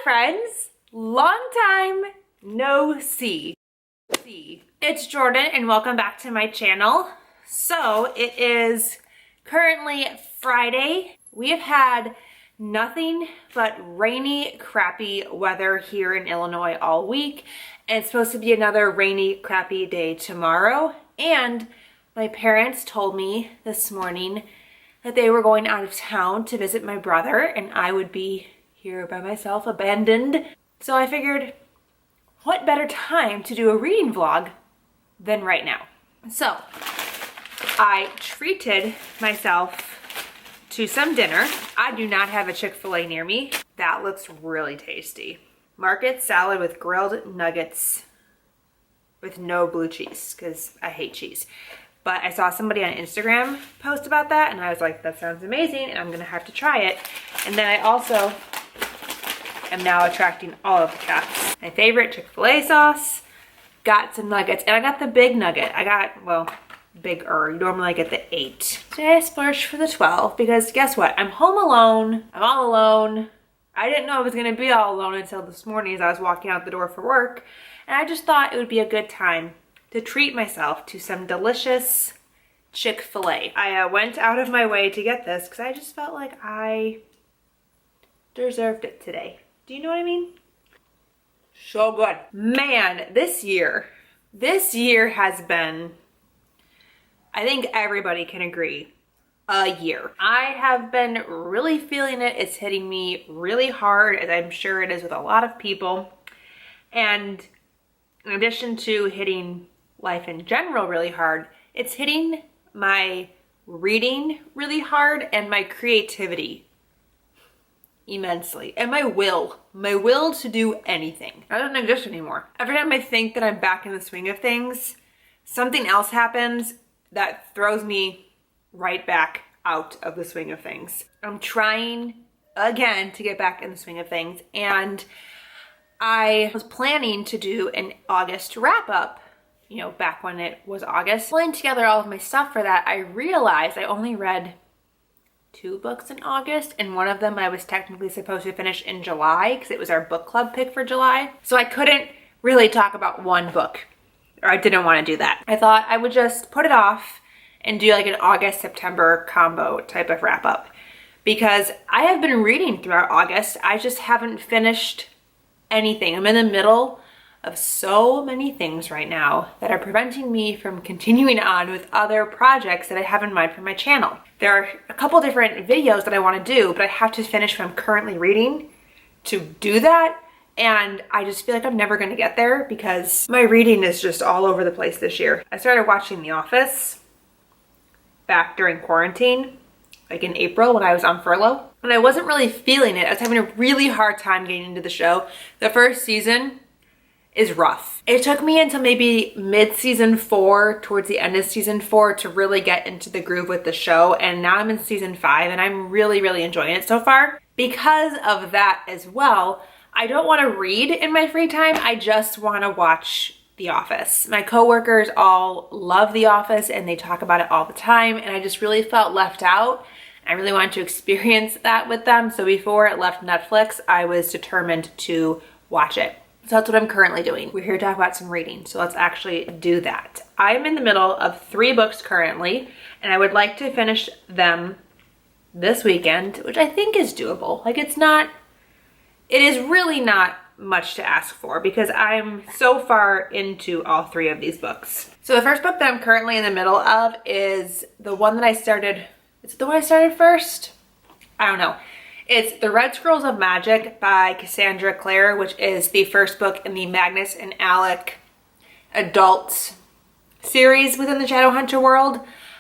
friends, long time no see. It's Jordan and welcome back to my channel. So it is currently Friday. We have had nothing but rainy, crappy weather here in Illinois all week. And it's supposed to be another rainy, crappy day tomorrow. And my parents told me this morning that they were going out of town to visit my brother and I would be here by myself, abandoned. So I figured, what better time to do a reading vlog than right now? So I treated myself to some dinner. I do not have a Chick-fil-A near me. That looks really tasty. Market salad with grilled nuggets with no blue cheese, because I hate cheese. But I saw somebody on Instagram post about that and I was like, that sounds amazing and I'm gonna have to try it. And then I also am now attracting all of the cats. My favorite Chick-fil-A sauce, got some nuggets, and I got the big nugget. I got, well, bigger. You normally get the 8. Today I splurged for the 12 because guess what? I'm home alone. I'm all alone. I didn't know I was gonna be all alone until this morning as I was walking out the door for work. And I just thought it would be a good time to treat myself to some delicious Chick-fil-A. I went out of my way to get this because I just felt like I deserved it today. Do you know what I mean? So good. Man, this year has been, I think everybody can agree, a year. I have been really feeling it. It's hitting me really hard, as I'm sure it is with a lot of people. And in addition to hitting life in general really hard, it's hitting my reading really hard and my creativity immensely. And my will to do anything. That doesn't exist anymore. Every time I think that I'm back in the swing of things, something else happens that throws me right back out of the swing of things. I'm trying again to get back in the swing of things, and I was planning to do an August wrap up, you know, back when it was August. Pulling together all of my stuff for that, I realized I only read 2 books in August, and one of them I was technically supposed to finish in July because it was our book club pick for July. So I couldn't really talk about one book, or I didn't want to do that. I thought I would just put it off and do like an August-September combo type of wrap up because I have been reading throughout August. I just haven't finished anything. I'm in the middle of so many things right now that are preventing me from continuing on with other projects that I have in mind for my channel. There are a couple different videos that I want to do, but I have to finish what I'm currently reading to do that. And I just feel like I'm never going to get there because my reading is just all over the place this year. I started watching The Office back during quarantine, like in April when I was on furlough. And I wasn't really feeling it. I was having a really hard time getting into the show. The first season is rough. It took me until maybe mid-season 4, towards the end of season 4, to really get into the groove with the show. And now I'm in season 5 and I'm really, really enjoying it so far. Because of that as well, I don't want to read in my free time. I just want to watch The Office. My coworkers all love The Office and they talk about it all the time. And I just really felt left out. I really wanted to experience that with them. So before it left Netflix, I was determined to watch it. So that's what I'm currently doing. We're here to talk about some reading, so let's actually do that. I'm in the middle of 3 books currently, and I would like to finish them this weekend, which I think is doable. Like it is really not much to ask for because I'm so far into all 3 of these books. So the first book that I'm currently in the middle of is the one that I started, is it the one I started first? I don't know. It's The Red Scrolls of Magic by Cassandra Clare, which is the first book in the Magnus and Alec adult series within the Shadowhunter world.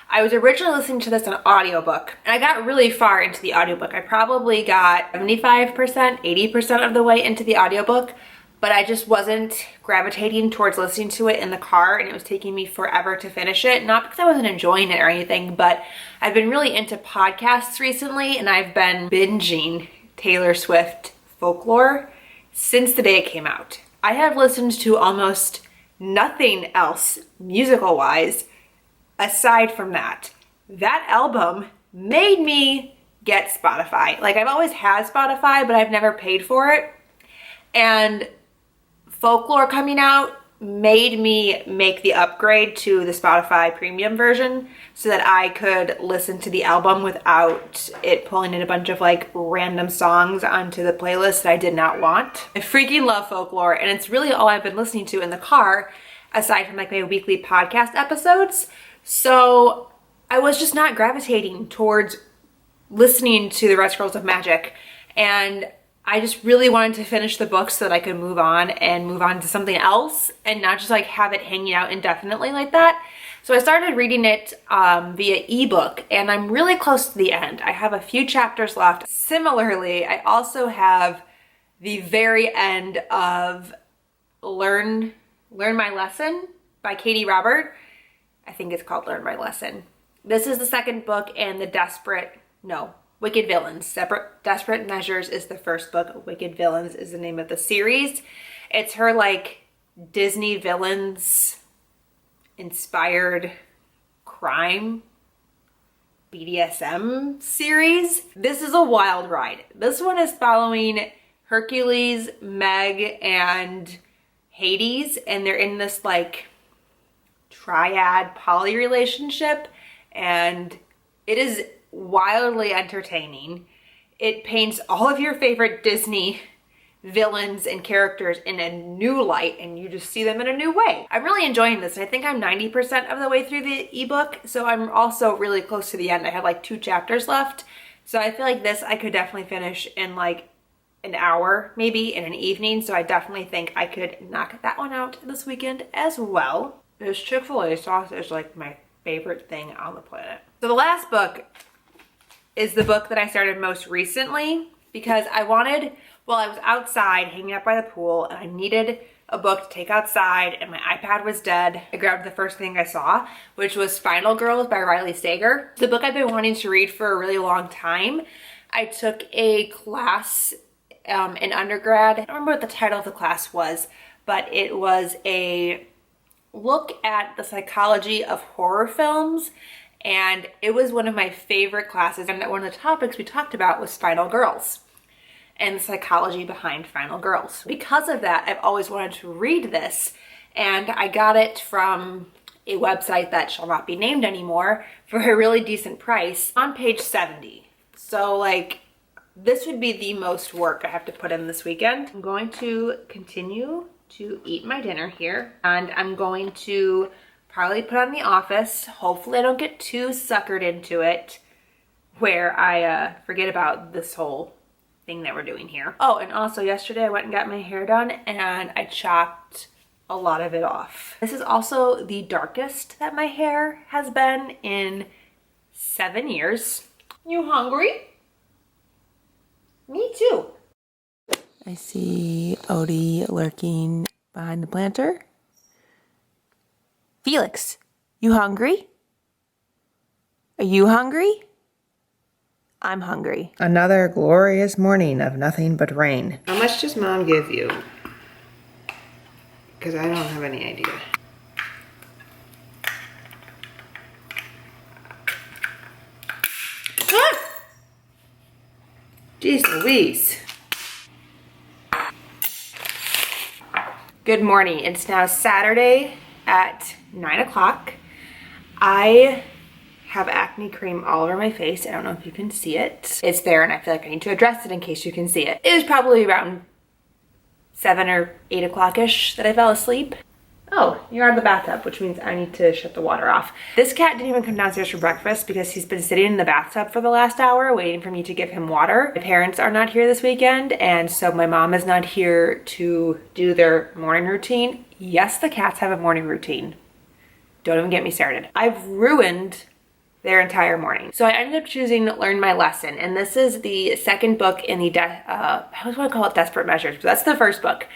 I was originally listening to this on audiobook, and I got really far into the audiobook. I probably got 75%, 80% of the way into the audiobook, but I just wasn't gravitating towards listening to it in the car, and it was taking me forever to finish it. Not because I wasn't enjoying it or anything, but I've been really into podcasts recently, and I've been binging Taylor Swift folklore since the day it came out. I have listened to almost nothing else musical-wise aside from that. That album made me get Spotify. Like, I've always had Spotify, but I've never paid for it. And Folklore coming out made me make the upgrade to the Spotify premium version so that I could listen to the album without it pulling in a bunch of like random songs onto the playlist that I did not want. I freaking love Folklore, and it's really all I've been listening to in the car aside from like my weekly podcast episodes. So I was just not gravitating towards listening to the Rest Girls of Magic, and I just really wanted to finish the book so that I could move on to something else and not just like have it hanging out indefinitely like that. So I started reading it via ebook, and I'm really close to the end. I have a few chapters left. Similarly, I also have the very end of Learn My Lesson by Katie Robert. I think it's called Learn My Lesson. This is the second book, and Wicked Villains. Desperate Measures is the first book. Wicked Villains is the name of the series. It's her like Disney villains inspired crime BDSM series. This is a wild ride. This one is following Hercules, Meg, and Hades, and they're in this like triad poly relationship, and it is wildly entertaining. It paints all of your favorite Disney villains and characters in a new light, and you just see them in a new way. I'm really enjoying this, and I think I'm 90% of the way through the ebook, so I'm also really close to the end. I have like 2 chapters left, so I feel like this I could definitely finish in like an hour, maybe in an evening, so I definitely think I could knock that one out this weekend as well. This Chick-fil-A sauce is like my favorite thing on the planet. So the last book is the book that I started most recently because I was outside hanging out by the pool, and I needed a book to take outside, and my iPad was dead. I grabbed the first thing I saw, which was Final Girls by Riley Sager. The book I've been wanting to read for a really long time. I took a class in undergrad. I don't remember what the title of the class was, but it was a look at the psychology of horror films. And it was one of my favorite classes, and one of the topics we talked about was Final Girls and the psychology behind Final Girls. Because of that, I've always wanted to read this, and I got it from a website that shall not be named anymore for a really decent price on page 70. So like, this would be the most work I have to put in this weekend. I'm going to continue to eat my dinner here, and I'm going to probably put on The Office. Hopefully I don't get too suckered into it where I forget about this whole thing that we're doing here. Oh, and also yesterday I went and got my hair done, and I chopped a lot of it off. This is also the darkest that my hair has been in 7 years. You hungry? Me too. I see Odie lurking behind the planter. Felix, you hungry? Are you hungry? I'm hungry. Another glorious morning of nothing but rain. How much does Mom give you? Because I don't have any idea. Ah! Jeez Louise. Good morning. It's now Saturday at 9 o'clock. I have acne cream all over my face. I don't know if you can see it. It's there, and I feel like I need to address it in case you can see it. It was probably around 7 or 8 o'clock-ish that I fell asleep. Oh, you're out of the bathtub, which means I need to shut the water off. This cat didn't even come downstairs for breakfast because he's been sitting in the bathtub for the last hour waiting for me to give him water. My parents are not here this weekend, and so my mom is not here to do their morning routine. Yes, the cats have a morning routine. Don't even get me started. I've ruined their entire morning. So I ended up choosing Learn My Lesson, and this is the second book in the, I always want to call it Desperate Measures, but that's the first book.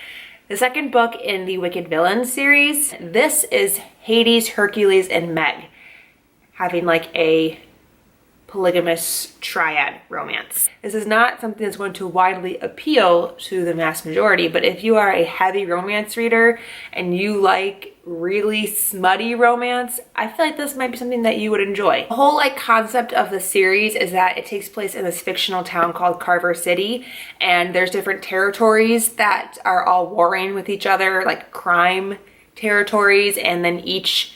The second book in the Wicked Villains series. This is Hades, Hercules, and Meg having like a polygamous triad romance. This is not something that's going to widely appeal to the mass majority, but if you are a heavy romance reader and you like really smutty romance, I feel like this might be something that you would enjoy. The whole like concept of the series is that it takes place in this fictional town called Carver City, and there's different territories that are all warring with each other, like crime territories, and then each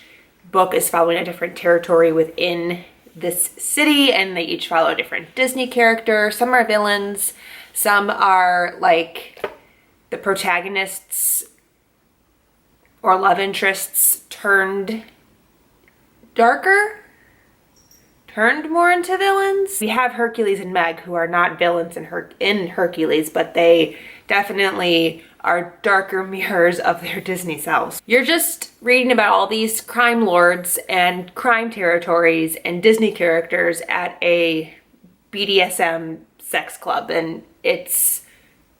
book is following a different territory within this city, and they each follow a different Disney character. Some are villains, some are like the protagonists or love interests turned darker, turned more into villains. We have Hercules and Meg, who are not villains in Hercules, but they definitely are darker mirrors of their Disney selves. You're just reading about all these crime lords and crime territories and Disney characters at a BDSM sex club, and it's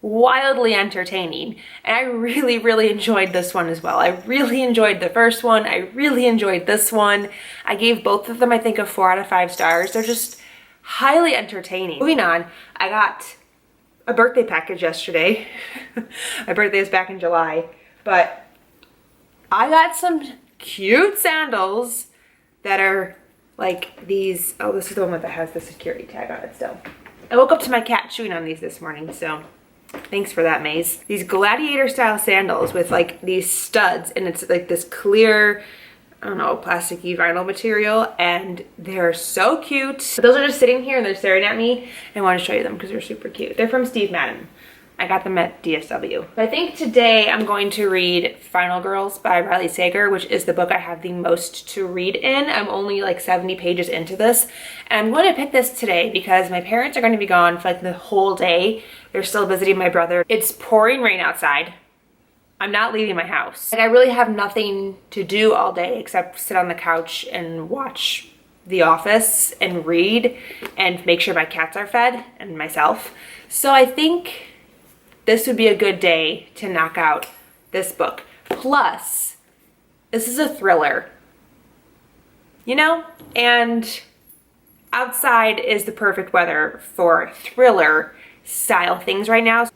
wildly entertaining. And I really, really enjoyed this one as well. I really enjoyed the first one. I really enjoyed this one. I gave both of them, I think, a 4 out of 5 stars. They're just highly entertaining. Moving on, I got a birthday package yesterday. My birthday is back in July, but I got some cute sandals that are like these. Oh, this is the one that has the security tag on it still. I woke up to my cat chewing on these this morning, so thanks for that, Maze. These gladiator style sandals with like these studs, and it's like this clear, I don't know, plasticky vinyl material, and they're so cute. But those are just sitting here and they're staring at me. I want to show you them because they're super cute. They're from Steve Madden. I got them at DSW. But I think today I'm going to read Final Girls by Riley Sager, which is the book I have the most to read in. I'm only like 70 pages into this. And I'm going to pick this today because my parents are going to be gone for like the whole day. They're still visiting my brother. It's pouring rain outside. I'm not leaving my house. Like, I really have nothing to do all day except sit on the couch and watch The Office and read and make sure my cats are fed and myself. So I think this would be a good day to knock out this book. Plus, this is a thriller, you know? And outside is the perfect weather for thriller style things right now.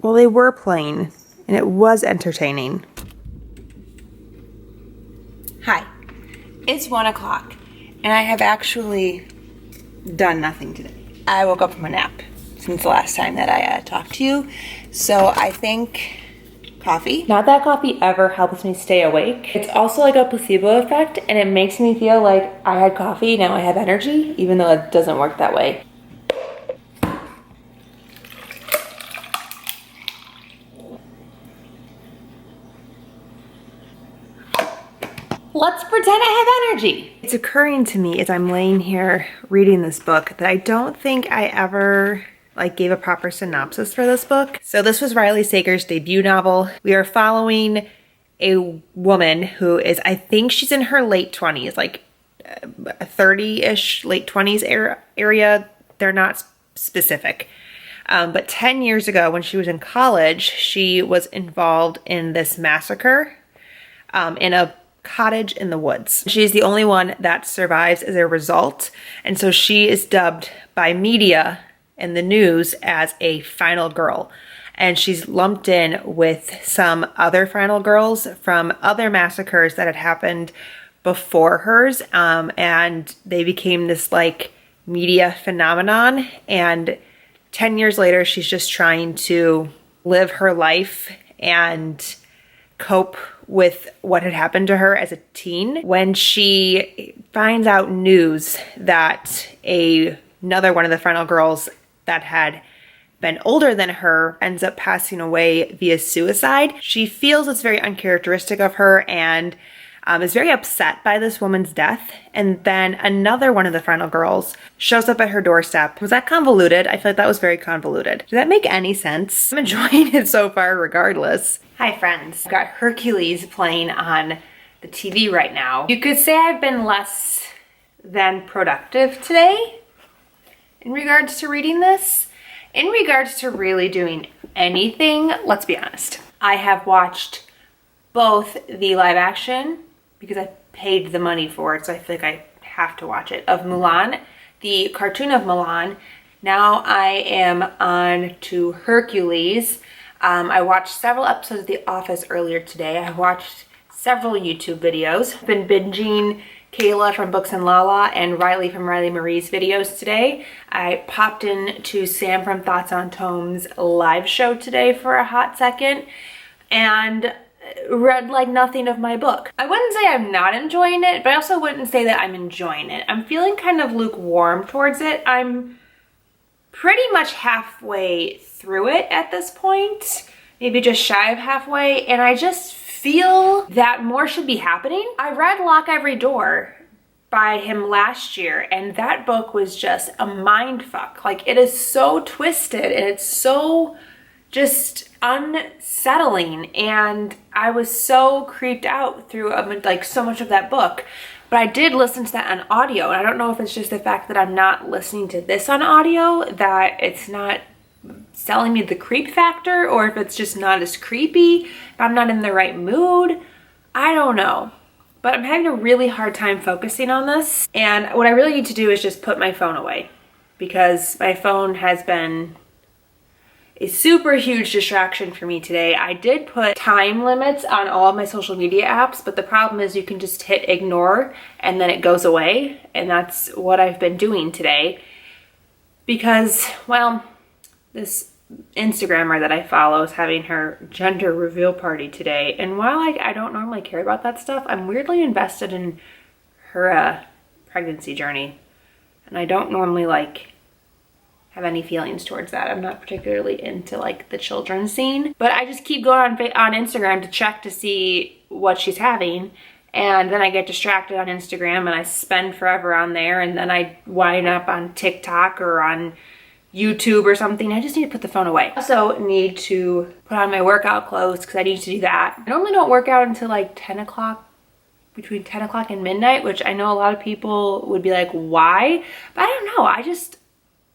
Well, they were playing, and it was entertaining. Hi, it's 1 o'clock, and I have actually done nothing today. I woke up from a nap since the last time that I talked to you, so I think coffee. Not that coffee ever helps me stay awake. It's also like a placebo effect, and it makes me feel like I had coffee, now I have energy, even though it doesn't work that way. Let's pretend I have energy. It's occurring to me as I'm laying here reading this book that I don't think I ever like gave a proper synopsis for this book. So this was Riley Sager's debut novel. We are following a woman who is, I think she's in her late 20s, like 30-ish, late 20s area. They're not specific. But 10 years ago when she was in college, she was involved in this massacre in a cottage in the woods. She's the only one that survives as a result, and so she is dubbed by media and the news as a final girl, and she's lumped in with some other final girls from other massacres that had happened before hers, and they became this like media phenomenon. And 10 years later, she's just trying to live her life and cope with what had happened to her as a teen when she finds out news that another one of the final girls that had been older than her ends up passing away via suicide. She feels it's very uncharacteristic of her and is very upset by this woman's death. And then another one of the final girls shows up at her doorstep. Was that convoluted? I feel like that was very convoluted. Did that make any sense? I'm enjoying it so far regardless. Hi friends. I've got Hercules playing on the TV right now. You could say I've been less than productive today in regards to reading this. In regards to really doing anything, let's be honest. I have watched both the live action, because I paid the money for it, so I feel like I have to watch it, of Mulan, the cartoon of Mulan. Now I am on to Hercules. I watched several episodes of The Office earlier today. I watched several YouTube videos. I've been binging Kayla from Books and Lala and Riley from Riley Marie's videos today. I popped in to Sam from Thoughts on Tome's live show today for a hot second and read like nothing of my book. I wouldn't say I'm not enjoying it, but I also wouldn't say that I'm enjoying it. I'm feeling kind of lukewarm towards it. I'm pretty much halfway through it at this point, maybe just shy of halfway, and I just feel that more should be happening. I read Lock Every Door by him last year, and that book was just a mind fuck. Like, it is so twisted and it's so just unsettling, and I was so creeped out through like so much of that book. But I did listen to that on audio, and I don't know if it's just the fact that I'm not listening to this on audio, that it's not selling me the creep factor, or if it's just not as creepy, if I'm not in the right mood. I don't know. But I'm having a really hard time focusing on this. And what I really need to do is just put my phone away, because my phone has been a super huge distraction for me today. I did put time limits on all of my social media apps, but the problem is you can just hit ignore and then it goes away. And that's what I've been doing today because, well, this Instagrammer that I follow is having her gender reveal party today. And while I don't normally care about that stuff, I'm weirdly invested in her pregnancy journey. And I don't normally have any feelings towards that. I'm not particularly into like the children's scene, but I just keep going on Instagram to check to see what she's having. And then I get distracted on Instagram and I spend forever on there. And then I wind up on TikTok or on YouTube or something. I just need to put the phone away. I also need to put on my workout clothes because I need to do that. I normally don't work out until like 10 o'clock, between 10 o'clock and midnight, which I know a lot of people would be like, why? But I don't know. I just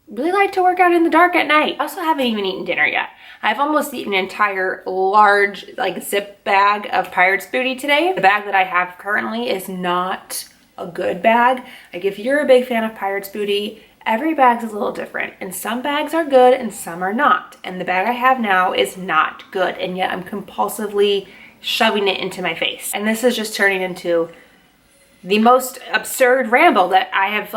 really like to work out in the dark at night. I also haven't even eaten dinner yet. I've almost eaten an entire large zip bag of Pirate's Booty today. The bag that I have currently is not a good bag. Like, if you're a big fan of Pirate's Booty, every bag's a little different, and some bags are good and some are not. And the bag I have now is not good, and yet I'm compulsively shoving it into my face. And this is just turning into the most absurd ramble that I have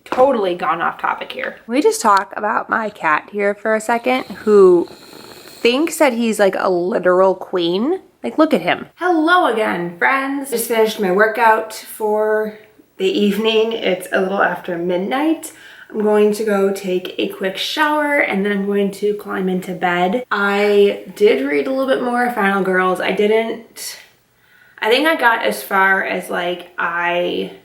totally gone off topic here. We just talk about my cat here for a second, who thinks that he's like a literal queen. Like, look at him. Hello again, friends. Just finished my workout for the evening. It's a little after midnight. I'm going to go take a quick shower and then I'm going to climb into bed. I did read a little bit more Final Girls. I think I got as far as I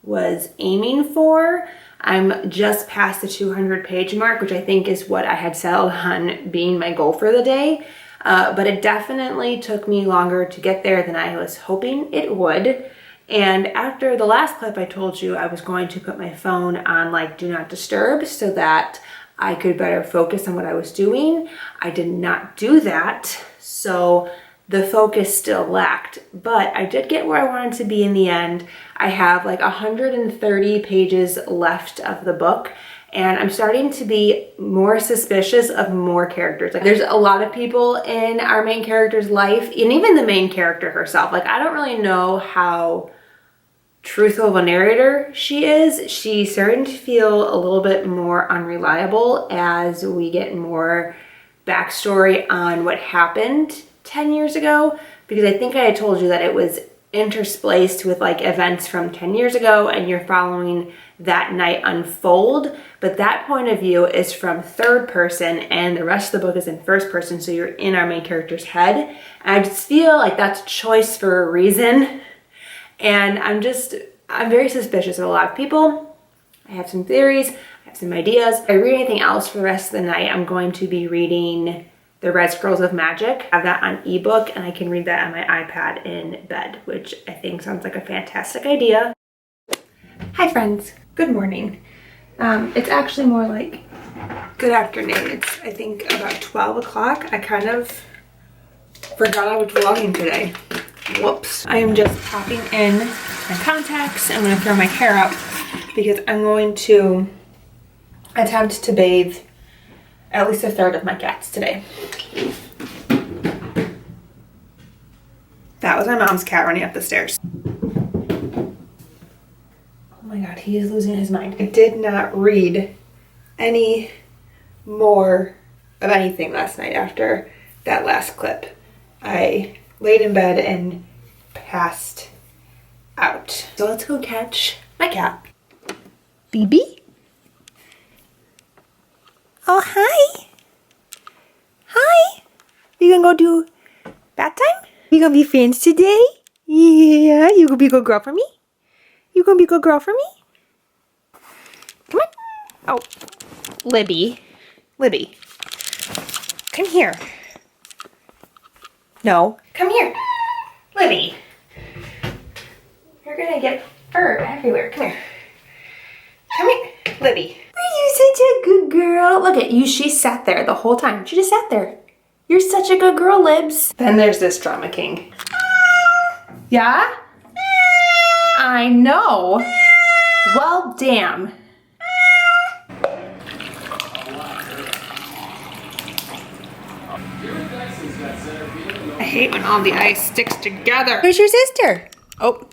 was aiming for. I'm just past the 200 page mark, which I think is what I had settled on being my goal for the day. But it definitely took me longer to get there than I was hoping it would. And after the last clip, I told you I was going to put my phone on do not disturb so that I could better focus on what I was doing. I did not do that, so the focus still lacked, but I did get where I wanted to be in the end. I have 130 pages left of the book, and I'm starting to be more suspicious of more characters. There's a lot of people in our main character's life, and even the main character herself. I don't really know how truthful of a narrator she is. She's starting to feel a little bit more unreliable as we get more backstory on what happened 10 years ago, because I think I had told you that it was interspliced with events from 10 years ago and you're following that night unfold, but that point of view is from third person and the rest of the book is in first person, so you're in our main character's head. And I just feel like that's a choice for a reason, and I'm very suspicious of a lot of people. I have some theories, I have some ideas. If I read anything else for the rest of the night, I'm going to be reading The Red Scrolls of Magic. I have that on ebook and I can read that on my iPad in bed, which I think sounds like a fantastic idea. Hi friends, good morning. It's actually more like good afternoon. It's I think about 12 o'clock. I kind of Forgot I was vlogging today. Whoops. I am just popping in my contacts. I'm gonna throw my hair up because I'm going to attempt to bathe at least a third of my cats today. That was my mom's cat running up the stairs. Oh my God, he is losing his mind. I did not read any more of anything last night after that last clip. I laid in bed and passed out. So let's go catch my cat. BB? Oh, hi. Hi. You gonna go do bath time? You gonna be friends today? Yeah, you gonna be a good girl for me? You gonna be a good girl for me? Come on. Oh, Libby. Libby. Come here. No. Come here. Libby. You're gonna get fur everywhere. Come here. Come here. Libby. Are you such a good girl? Look at you. She sat there the whole time. She just sat there. You're such a good girl, Libs. Then there's this drama king. Yeah? I know. Well, damn. I hate when all the ice sticks together. Where's your sister? Oh.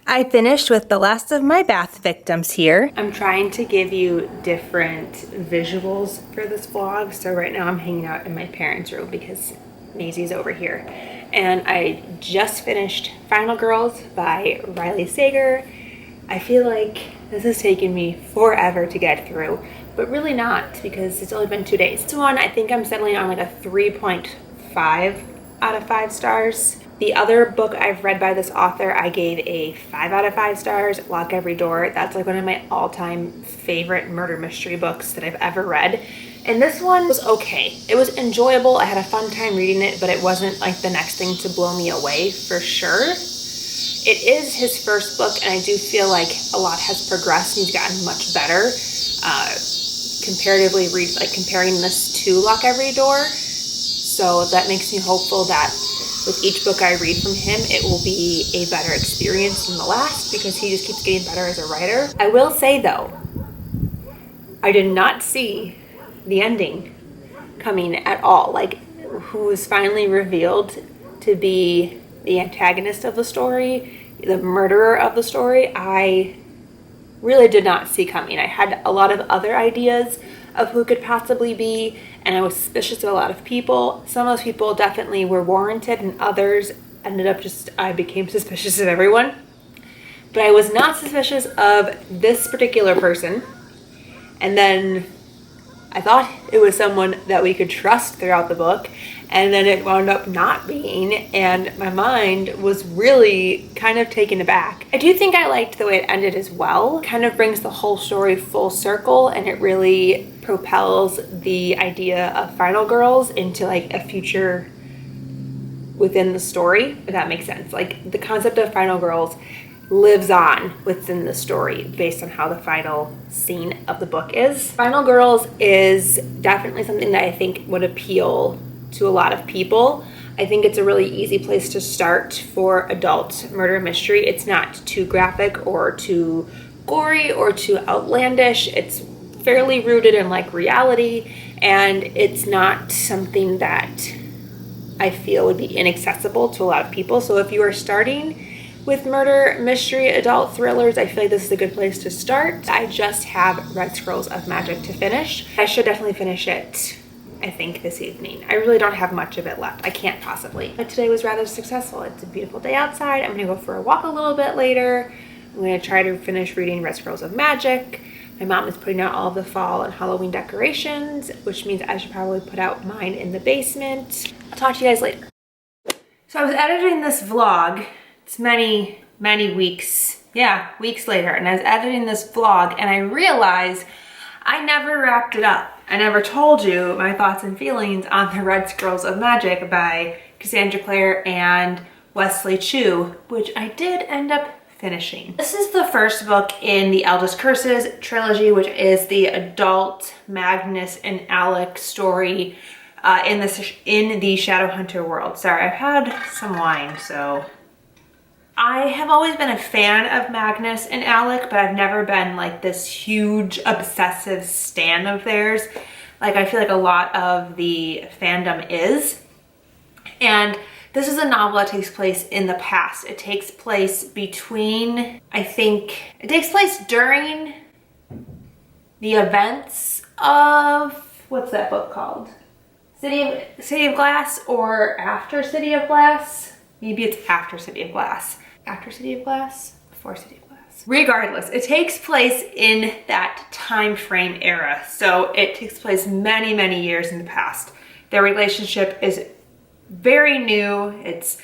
I finished with the last of my bath victims here. I'm trying to give you different visuals for this vlog. So right now I'm hanging out in my parents' room because Maisie's over here. And I just finished Final Girls by Riley Sager. I feel like this has taken me forever to get through, but really not because it's only been 2 days. This one, I think I'm settling on like a 3.5 out of 5 stars. The other book I've read by this author, I gave a 5 out of 5 stars, Lock Every Door. That's like one of my all-time favorite murder mystery books that I've ever read. And this one was okay. It was enjoyable. I had a fun time reading it, but it wasn't like the next thing to blow me away for sure. It is his first book, and I do feel like a lot has progressed and he's gotten much better. Comparatively, comparing this to Lock Every Door. So that makes me hopeful that with each book I read from him, it will be a better experience than the last because he just keeps getting better as a writer. I will say though, I did not see the ending coming at all. Like, who was finally revealed to be the antagonist of the story, the murderer of the story, I really did not see coming. I had a lot of other ideas of who could possibly be, and I was suspicious of a lot of people. Some of those people definitely were warranted, and others ended up I became suspicious of everyone. But I was not suspicious of this particular person. And then I thought it was someone that we could trust throughout the book, and then it wound up not being, and my mind was really kind of taken aback. I do think I liked the way it ended as well. It kind of brings the whole story full circle, and it really propels the idea of Final Girls into like a future within the story, if that makes sense. Like, the concept of Final Girls lives on within the story based on how the final scene of the book is. Final Girls is definitely something that I think would appeal to a lot of people. I think it's a really easy place to start for adult murder mystery. It's not too graphic or too gory or too outlandish. It's fairly rooted in like reality, and it's not something that I feel would be inaccessible to a lot of people. So if you are starting with murder, mystery, adult thrillers, I feel like this is a good place to start. I just have Red Scrolls of Magic to finish. I should definitely finish it, I think, this evening. I really don't have much of it left. I can't possibly. But today was rather successful. It's a beautiful day outside. I'm gonna go for a walk a little bit later. I'm gonna try to finish reading Red Scrolls of Magic. My mom is putting out all of the fall and Halloween decorations, which means I should probably put out mine in the basement. I'll talk to you guys later. So I was editing this vlog. It's many weeks later, and I was editing this vlog and I realized I never wrapped it up. I never told you my thoughts and feelings on the Red Scrolls of Magic by Cassandra Clare and Wesley Chu, which I did end up finishing. This is the first book in the Eldest Curses trilogy, which is the adult Magnus and Alec story in the Shadowhunter world. Sorry, I've had some wine, so. I have always been a fan of Magnus and Alec, but I've never been like this huge obsessive stan of theirs. Like I feel like a lot of the fandom is. And this is a novel that takes place in the past. It takes place between, I think, it takes place during the events of, what's that book called? City of Glass, or after City of Glass? Maybe it's after City of Glass. After City of Glass? Before City of Glass. Regardless, it takes place in that time frame era. So it takes place many, many years in the past. Their relationship is very new. It's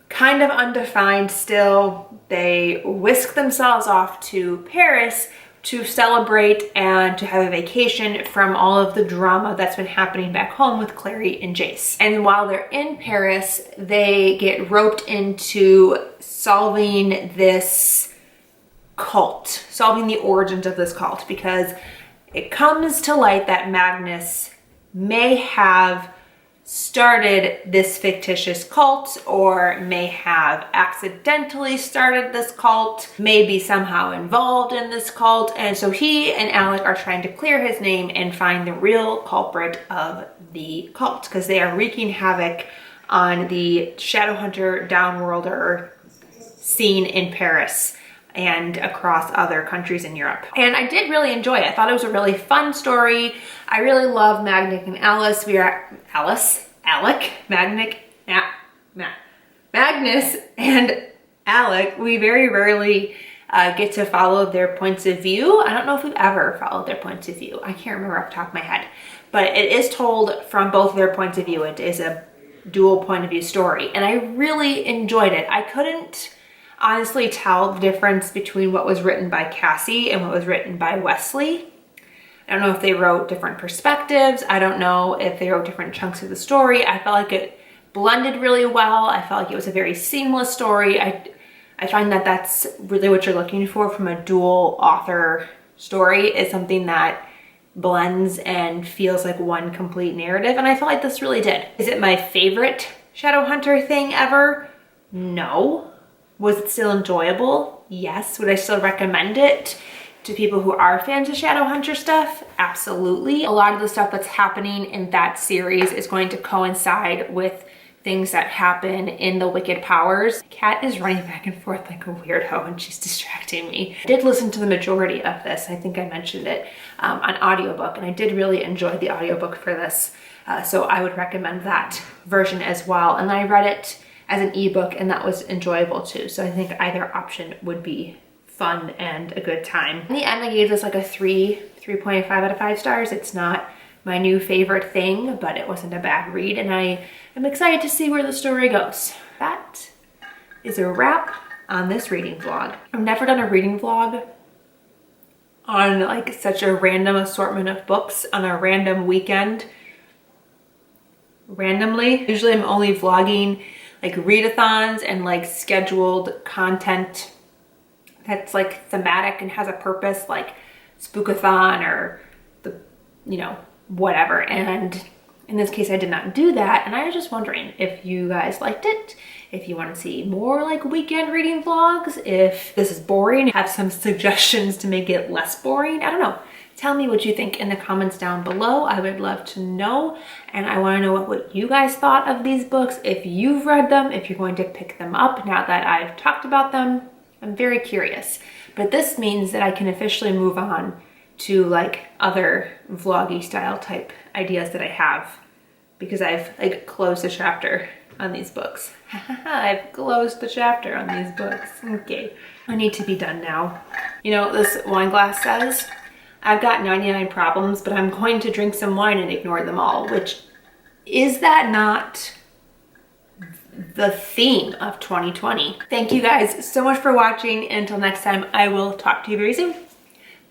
kind of undefined still. They whisk themselves off to Paris to celebrate and to have a vacation from all of the drama that's been happening back home with Clary and Jace. And while they're in Paris, they get roped into solving this cult, solving the origins of this cult, because it comes to light that Magnus may have started this fictitious cult, or may have accidentally started this cult, may be somehow involved in this cult, and so he and Alec are trying to clear his name and find the real culprit of the cult, because they are wreaking havoc on the Shadowhunter downworlder scene in Paris and across other countries in Europe. And I did really enjoy it. I thought it was a really fun story. I really love Magnus and Magnus and Alec. We very rarely get to follow their points of view. I don't know if we've ever followed their points of view. I can't remember off the top of my head, but it is told from both their points of view. It is a dual point of view story, and I really enjoyed it. I couldn't honestly tell the difference between what was written by Cassie and what was written by Wesley. I don't know if they wrote different perspectives. I don't know if they wrote different chunks of the story. I felt like it blended really well. I felt like it was a very seamless story. I find that that's really what you're looking for from a dual author story, is something that blends and feels like one complete narrative. And I felt like this really did. Is it my favorite Shadowhunter thing ever? No. Was it still enjoyable? Yes. Would I still recommend it to people who are fans of Shadowhunter stuff? Absolutely. A lot of the stuff that's happening in that series is going to coincide with things that happen in the Wicked Powers. Cat is running back and forth like a weirdo and she's distracting me. I did listen to the majority of this. I think I mentioned it on audiobook, and I did really enjoy the audiobook for this. So I would recommend that version as well. And I read it as an ebook, and that was enjoyable too. So I think either option would be fun and a good time. In the end, I gave this like a 3.5 out of 5 stars. It's not my new favorite thing, but it wasn't a bad read, and I am excited to see where the story goes. That is a wrap on this reading vlog. I've never done a reading vlog on like such a random assortment of books on a random weekend. Randomly. Usually I'm only vlogging like readathons and like scheduled content that's like thematic and has a purpose, like spookathon or the, you know, whatever. And in this case I did not do that, and I was just wondering if you guys liked it, if you want to see more like weekend reading vlogs, if this is boring, have some suggestions to make it less boring. I don't know. Tell me what you think in the comments down below. I would love to know, and I want to know what you guys thought of these books, if you've read them, if you're going to pick them up now that I've talked about them. I'm very curious, but this means that I can officially move on to like other vloggy style type ideas that I have, because I've like closed the chapter on these books. I've closed the chapter on these books. Okay, I need to be done now. You know, this wine glass says, I've got 99 problems, but I'm going to drink some wine and ignore them all, which, is that not the theme of 2020? Thank you guys so much for watching. Until next time, I will talk to you very soon.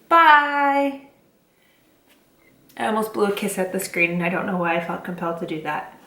Bye. I almost blew a kiss at the screen, and I don't know why I felt compelled to do that.